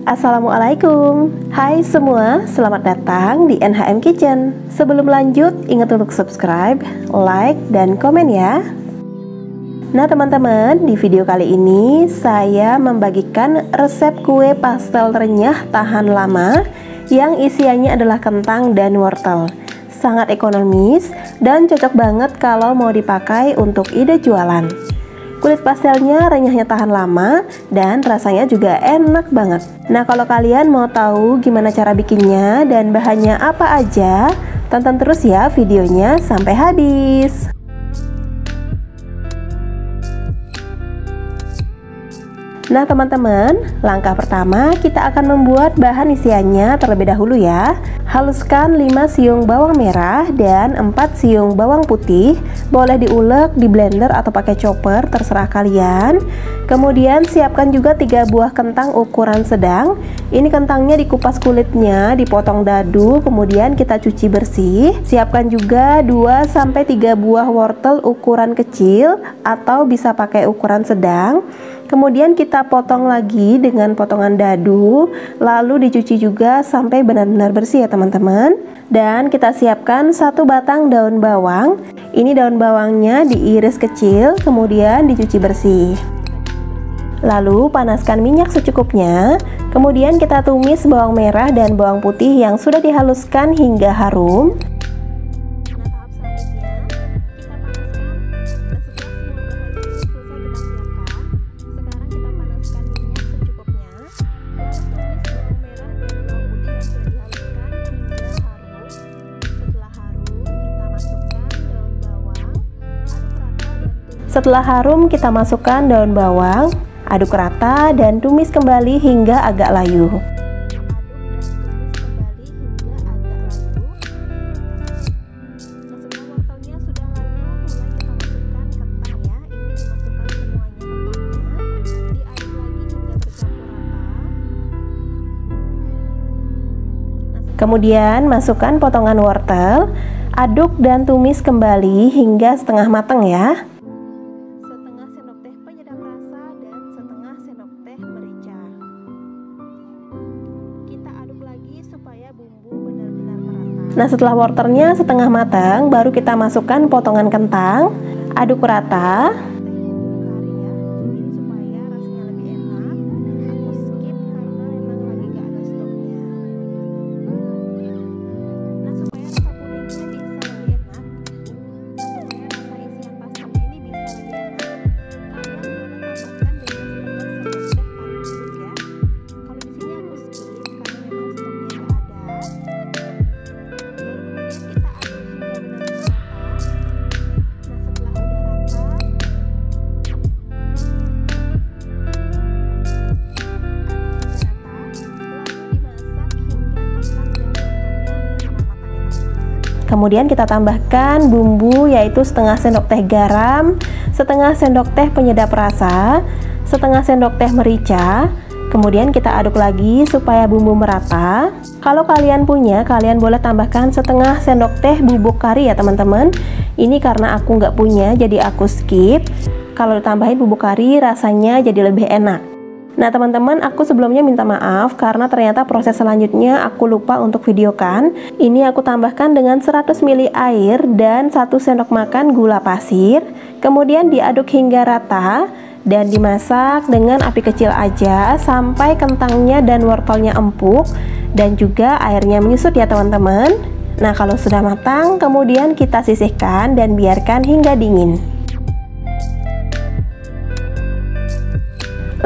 Assalamualaikum. Hai semua, selamat datang di NHM Kitchen. Sebelum lanjut, ingat untuk subscribe, like, dan komen ya. Nah teman-teman, di video kali ini saya membagikan resep kue pastel renyah tahan lama yang isiannya adalah kentang dan wortel. Sangat ekonomis dan cocok banget kalau mau dipakai untuk ide jualan. Kulit pastelnya renyahnya tahan lama dan rasanya juga enak banget. Nah kalau kalian mau tahu gimana cara bikinnya dan bahannya apa aja, tonton terus ya videonya sampai habis. Nah teman-teman, langkah pertama kita akan membuat bahan isiannya terlebih dahulu ya. Haluskan 5 siung bawang merah dan 4 siung bawang putih. Boleh diulek, di blender atau pakai chopper, terserah kalian. Kemudian siapkan juga 3 buah kentang ukuran sedang. Ini kentangnya dikupas kulitnya, dipotong dadu, kemudian kita cuci bersih. Siapkan juga 2-3 buah wortel ukuran kecil atau bisa pakai ukuran sedang. Kemudian kita potong lagi dengan potongan dadu, lalu dicuci juga sampai benar-benar bersih ya teman-teman. Dan kita siapkan 1 batang daun bawang. Ini daun bawangnya diiris kecil, kemudian dicuci bersih. Lalu panaskan minyak secukupnya. Kemudian kita tumis bawang merah dan bawang putih yang sudah dihaluskan hingga harum. Setelah harum, kita masukkan daun bawang, aduk rata dan tumis kembali hingga agak layu. Kemudian masukkan potongan wortel, aduk dan tumis kembali hingga setengah matang ya. Nah setelah wortelnya setengah matang, baru kita masukkan potongan kentang, aduk rata. Kemudian kita tambahkan bumbu yaitu setengah sendok teh garam, setengah sendok teh penyedap rasa, setengah sendok teh merica. Kemudian kita aduk lagi supaya bumbu merata. Kalau kalian punya, kalian boleh tambahkan setengah sendok teh bubuk kari ya teman-teman. Ini karena aku nggak punya jadi aku skip. Kalau ditambahin bubuk kari rasanya jadi lebih enak. Nah teman-teman, aku sebelumnya minta maaf karena ternyata proses selanjutnya aku lupa untuk videokan. Ini aku tambahkan dengan 100 ml air dan 1 sendok makan gula pasir. Kemudian diaduk hingga rata dan dimasak dengan api kecil aja sampai kentangnya dan wortelnya empuk dan juga airnya menyusut ya teman-teman. Nah kalau sudah matang, kemudian kita sisihkan dan biarkan hingga dingin.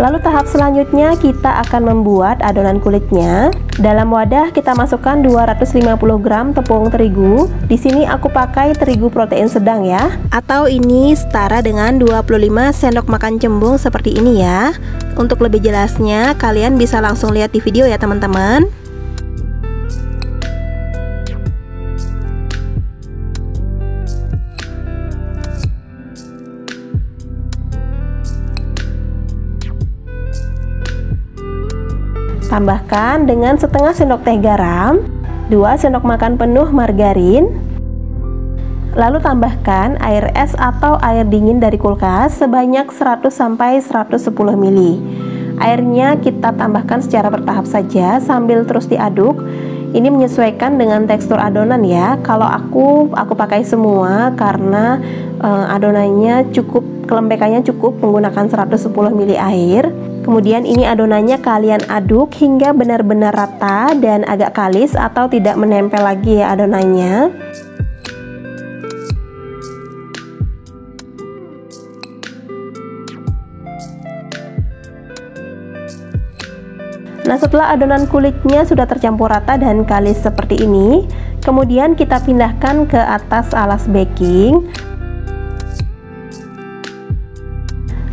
Lalu tahap selanjutnya kita akan membuat adonan kulitnya. Dalam wadah kita masukkan 250 gram tepung terigu. Di sini aku pakai terigu protein sedang ya. Atau ini setara dengan 25 sendok makan cembung seperti ini ya. Untuk lebih jelasnya kalian bisa langsung lihat di video ya teman-teman. Tambahkan dengan setengah sendok teh garam, 2 sendok makan penuh margarin. Lalu tambahkan air es atau air dingin dari kulkas sebanyak 100-110 ml. Airnya kita tambahkan secara bertahap saja sambil terus diaduk. Ini menyesuaikan dengan tekstur adonan ya. Kalau aku pakai semua karena adonannya cukup, kelembekannya cukup menggunakan 110 ml air. Kemudian ini adonannya kalian aduk hingga benar-benar rata dan agak kalis atau tidak menempel lagi ya adonannya. Nah, setelah adonan kulitnya sudah tercampur rata dan kalis seperti ini, kemudian kita pindahkan ke atas alas baking,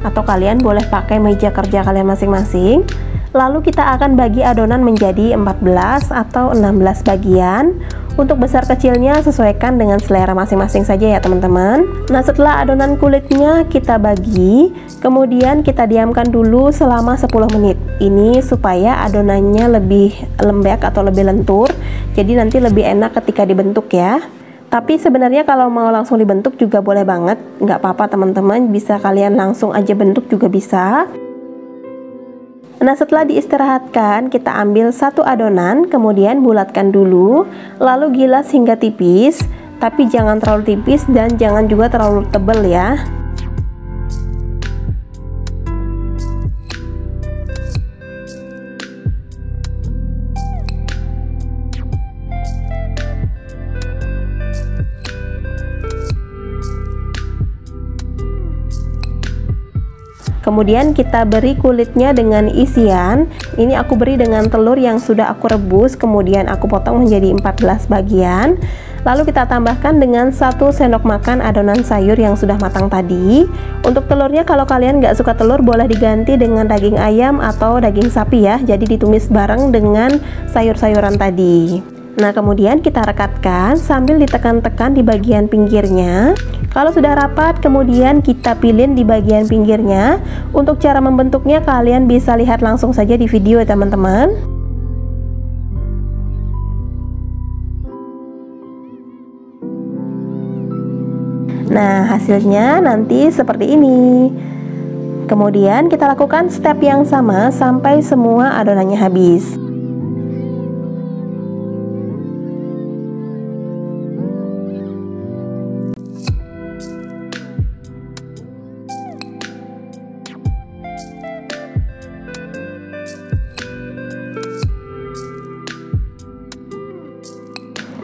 atau kalian boleh pakai meja kerja kalian masing-masing. Lalu kita akan bagi adonan menjadi 14 atau 16 bagian. Untuk besar kecilnya sesuaikan dengan selera masing-masing saja ya teman-teman. Nah, setelah adonan kulitnya kita bagi, kemudian kita diamkan dulu selama 10 menit. Ini supaya adonannya lebih lembek atau lebih lentur, jadi nanti lebih enak ketika dibentuk ya. Tapi sebenarnya kalau mau langsung dibentuk juga boleh banget, nggak apa-apa teman-teman, bisa kalian langsung aja bentuk juga bisa. Nah, setelah diistirahatkan, kita ambil satu adonan, kemudian bulatkan dulu, lalu gilas hingga tipis, tapi jangan terlalu tipis dan jangan juga terlalu tebal ya. Kemudian kita beri kulitnya dengan isian. Ini aku beri dengan telur yang sudah aku rebus, kemudian aku potong menjadi 14 bagian. Lalu kita tambahkan dengan 1 sendok makan adonan sayur yang sudah matang tadi. Untuk telurnya kalau kalian nggak suka telur boleh diganti dengan daging ayam atau daging sapi ya. Jadi ditumis bareng dengan sayur-sayuran tadi. Nah, kemudian kita rekatkan sambil ditekan-tekan di bagian pinggirnya. Kalau sudah rapat, kemudian kita pilin di bagian pinggirnya. Untuk cara membentuknya kalian bisa lihat langsung saja di video ya teman-teman. Nah, hasilnya nanti seperti ini. Kemudian kita lakukan step yang sama sampai semua adonannya habis.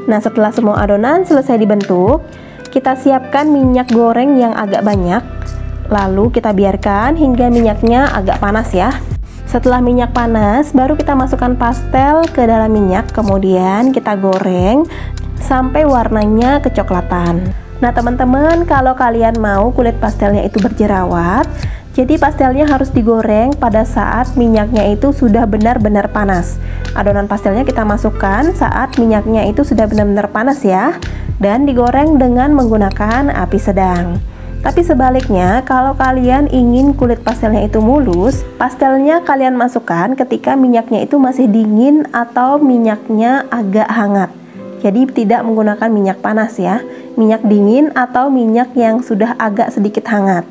Nah, setelah semua adonan selesai dibentuk, kita siapkan minyak goreng yang agak banyak. Lalu kita biarkan hingga minyaknya agak panas ya. Setelah minyak panas, baru kita masukkan pastel ke dalam minyak. Kemudian kita goreng sampai warnanya kecoklatan. Nah teman-teman, kalau kalian mau kulit pastelnya itu berjerawat, jadi pastelnya harus digoreng pada saat minyaknya itu sudah benar-benar panas. Adonan pastelnya kita masukkan saat minyaknya itu sudah benar-benar panas ya, dan digoreng dengan menggunakan api sedang. Tapi sebaliknya, kalau kalian ingin kulit pastelnya itu mulus, pastelnya kalian masukkan ketika minyaknya itu masih dingin atau minyaknya agak hangat. Jadi tidak menggunakan minyak panas ya, minyak dingin atau minyak yang sudah agak sedikit hangat.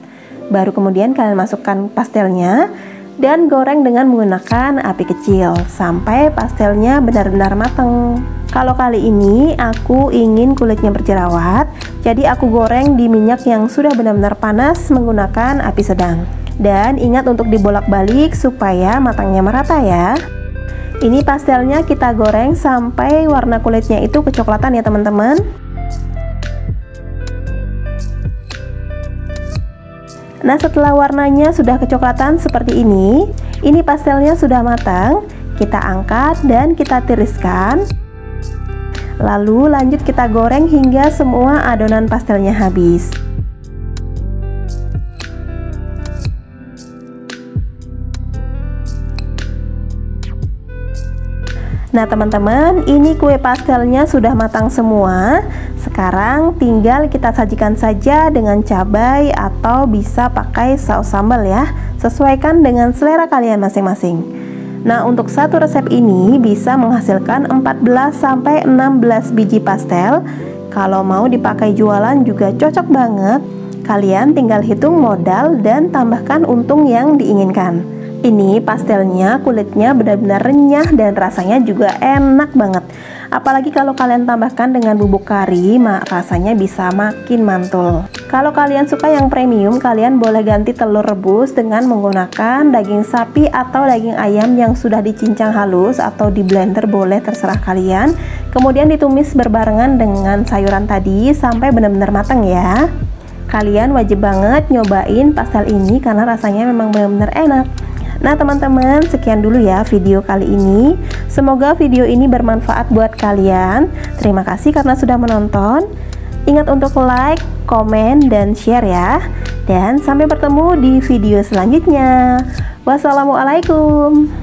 Baru kemudian kalian masukkan pastelnya dan goreng dengan menggunakan api kecil sampai pastelnya benar-benar matang. Kalau kali ini aku ingin kulitnya berjerawat, jadi aku goreng di minyak yang sudah benar-benar panas menggunakan api sedang. Dan ingat untuk dibolak-balik supaya matangnya merata ya. Ini pastelnya kita goreng sampai warna kulitnya itu kecoklatan ya teman-teman. Nah, setelah warnanya sudah kecoklatan seperti ini pastelnya sudah matang. Kita angkat dan kita tiriskan. Lalu lanjut kita goreng hingga semua adonan pastelnya habis. Nah teman-teman, ini kue pastelnya sudah matang semua. Sekarang tinggal kita sajikan saja dengan cabai atau bisa pakai saus sambal ya. Sesuaikan dengan selera kalian masing-masing. Nah, untuk satu resep ini bisa menghasilkan 14-16 biji pastel. Kalau mau dipakai jualan juga cocok banget. Kalian tinggal hitung modal dan tambahkan untung yang diinginkan. Ini pastelnya kulitnya benar-benar renyah dan rasanya juga enak banget. Apalagi kalau kalian tambahkan dengan bubuk kari, rasanya bisa makin mantul. Kalau kalian suka yang premium, kalian boleh ganti telur rebus dengan menggunakan daging sapi atau daging ayam yang sudah dicincang halus atau di blender, boleh, terserah kalian. Kemudian ditumis berbarengan dengan sayuran tadi sampai benar-benar matang ya. Kalian wajib banget nyobain pastel ini karena rasanya memang benar-benar enak. Nah teman-teman, sekian dulu ya video kali ini. Semoga video ini bermanfaat buat kalian. Terima kasih karena sudah menonton. Ingat untuk like, komen, dan share ya. Dan sampai bertemu di video selanjutnya. Wassalamualaikum.